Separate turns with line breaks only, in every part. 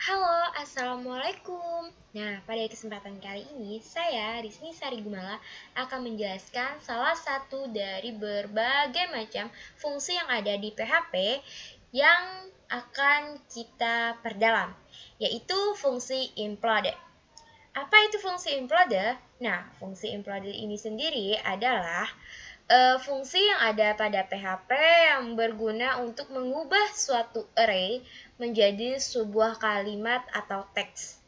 Halo, Assalamualaikum. Nah, pada kesempatan kali ini, saya, Rizni Sari Gumala, akan menjelaskan salah satu dari berbagai macam fungsi yang ada di PHP yang akan kita perdalam, yaitu fungsi implode. Apa itu fungsi implode? Nah, fungsi implode ini sendiri adalah fungsi yang ada pada PHP yang berguna untuk mengubah suatu array menjadi sebuah kalimat atau teks.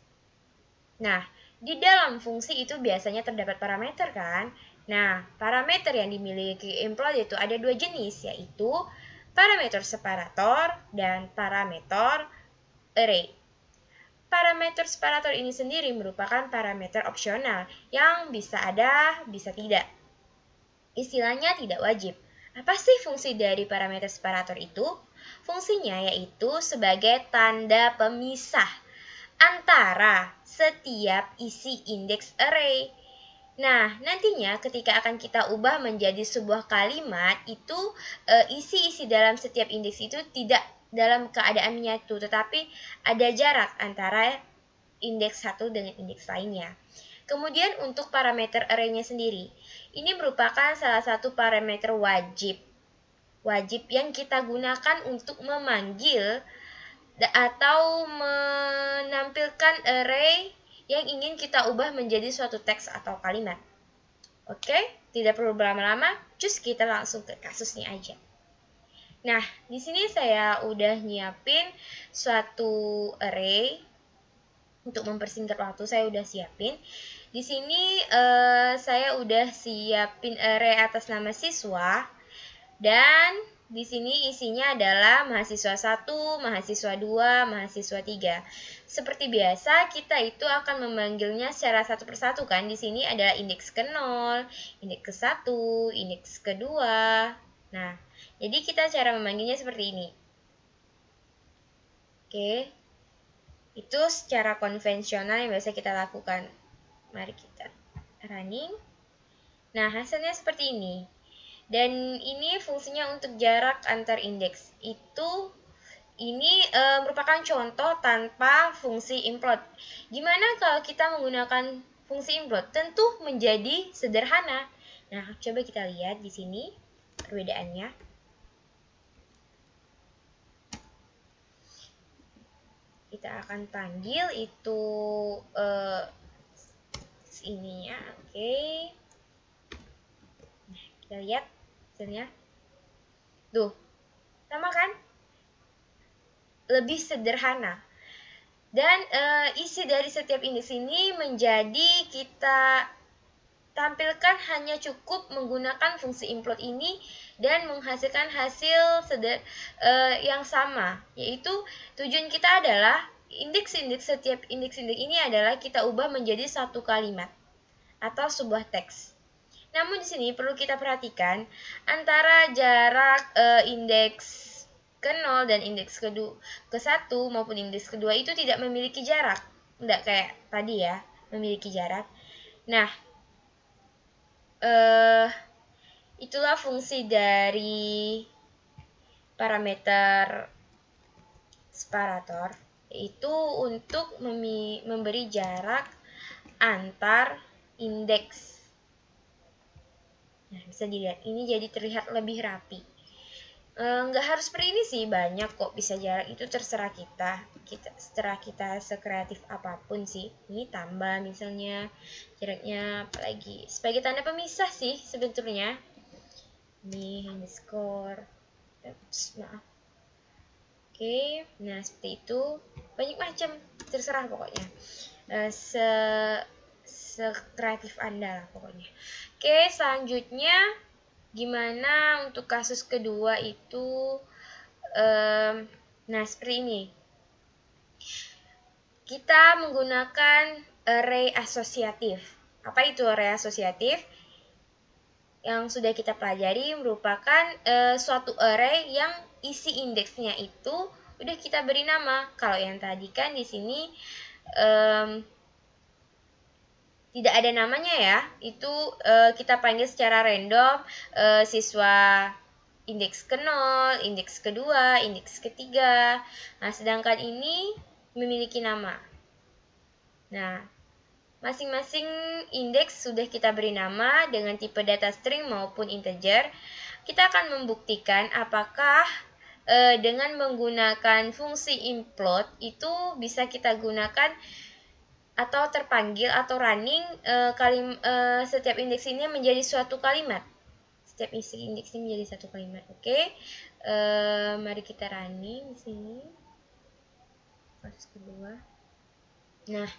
Nah, di dalam fungsi itu biasanya terdapat parameter kan? Nah, parameter yang dimiliki implode itu ada dua jenis, yaitu parameter separator dan parameter array. Parameter separator ini sendiri merupakan parameter opsional yang bisa ada, bisa tidak. Istilahnya tidak wajib. Apa sih fungsi dari parameter separator itu? Fungsinya yaitu sebagai tanda pemisah antara setiap isi indeks array. Nah, nantinya ketika akan kita ubah menjadi sebuah kalimat, itu isi-isi dalam setiap indeks itu tidak dalam keadaan menyatu, tetapi ada jarak antara indeks satu dengan indeks lainnya. Kemudian untuk parameter array-nya sendiri, ini merupakan salah satu parameter wajib yang kita gunakan untuk memanggil atau menampilkan array yang ingin kita ubah menjadi suatu teks atau kalimat. Oke, tidak perlu berlama-lama, just kita langsung ke kasusnya aja. Nah, di sini saya udah nyiapin suatu array. Untuk mempersingkat waktu, saya udah siapin. Di sini saya udah siapin array atas nama siswa, dan di sini isinya adalah mahasiswa 1, mahasiswa 2, mahasiswa 3. Seperti biasa, kita itu akan memanggilnya secara satu persatu kan. Di sini adalah indeks ke-0, indeks ke-1, indeks ke-2. Nah, jadi kita cara memanggilnya seperti ini. Oke. Itu secara konvensional yang biasa kita lakukan. Mari kita running. Nah, hasilnya seperti ini. Dan ini fungsinya untuk jarak antar indeks. Ini merupakan contoh tanpa fungsi implode. Gimana kalau kita menggunakan fungsi implode? Tentu menjadi sederhana. Nah, coba kita lihat di sini perbedaannya. Kita akan panggil itu ininya, oke. Nah, kita lihat hasilnya. Tuh, sama kan? Lebih sederhana. Dan isi dari setiap indeks ini menjadi kita tampilkan hanya cukup menggunakan fungsi implode ini dan menghasilkan hasil yang sama, yaitu tujuan kita adalah setiap indeks ini adalah kita ubah menjadi satu kalimat atau sebuah teks. Namun di sini perlu kita perhatikan antara jarak indeks ke-0 dan indeks ke-1 maupun indeks kedua itu tidak memiliki jarak. Tidak kayak tadi ya, memiliki jarak. Nah, itulah fungsi dari parameter separator, yaitu untuk memberi jarak antar indeks. Nah, bisa dilihat, ini jadi terlihat lebih rapi. Nggak harus seperti ini sih, banyak kok bisa jarak, itu terserah kita setelah kita sekreatif apapun sih. Ini tambah misalnya jaraknya, apalagi sebagai tanda pemisah sih sebetulnya. Ini underscore, maaf. Oke, nah seperti itu, banyak macam, terserah pokoknya. Sekreatif Anda lah pokoknya. Oke, selanjutnya gimana untuk kasus kedua itu? Nah, seperti ini. Kita menggunakan array asosiatif. Apa itu array asosiatif? Yang sudah kita pelajari merupakan suatu array yang isi indeksnya itu udah kita beri nama. Kalau yang tadi kan di sini tidak ada namanya ya, itu kita panggil secara random siswa indeks ke-0, indeks kedua, indeks ketiga. Nah, sedangkan ini memiliki nama. Nah, masing-masing indeks sudah kita beri nama dengan tipe data string maupun integer. Kita akan membuktikan apakah dengan menggunakan fungsi implode itu bisa kita gunakan atau terpanggil atau running setiap indeks ini menjadi suatu kalimat. Setiap isi indeks ini menjadi satu kalimat. Oke. Mari kita running di sini. Proses kedua. Nah,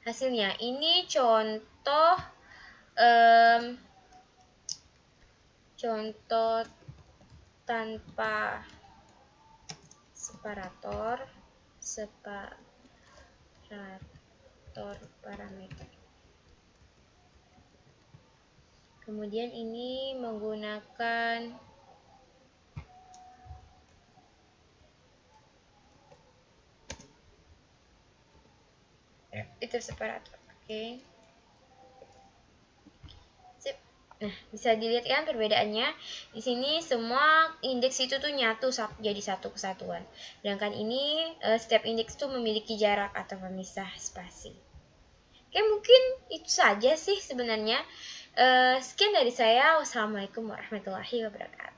hasilnya ini contoh tanpa separator parameter. Kemudian ini menggunakan itu separator. Oke. Sip. Nah, bisa dilihat kan perbedaannya. Di sini semua indeks itu tuh nyatu jadi satu kesatuan. Sedangkan ini setiap indeks itu memiliki jarak atau pemisah spasi. Oke, mungkin itu saja sih sebenarnya. Sekian dari saya. Wassalamualaikum warahmatullahi wabarakatuh.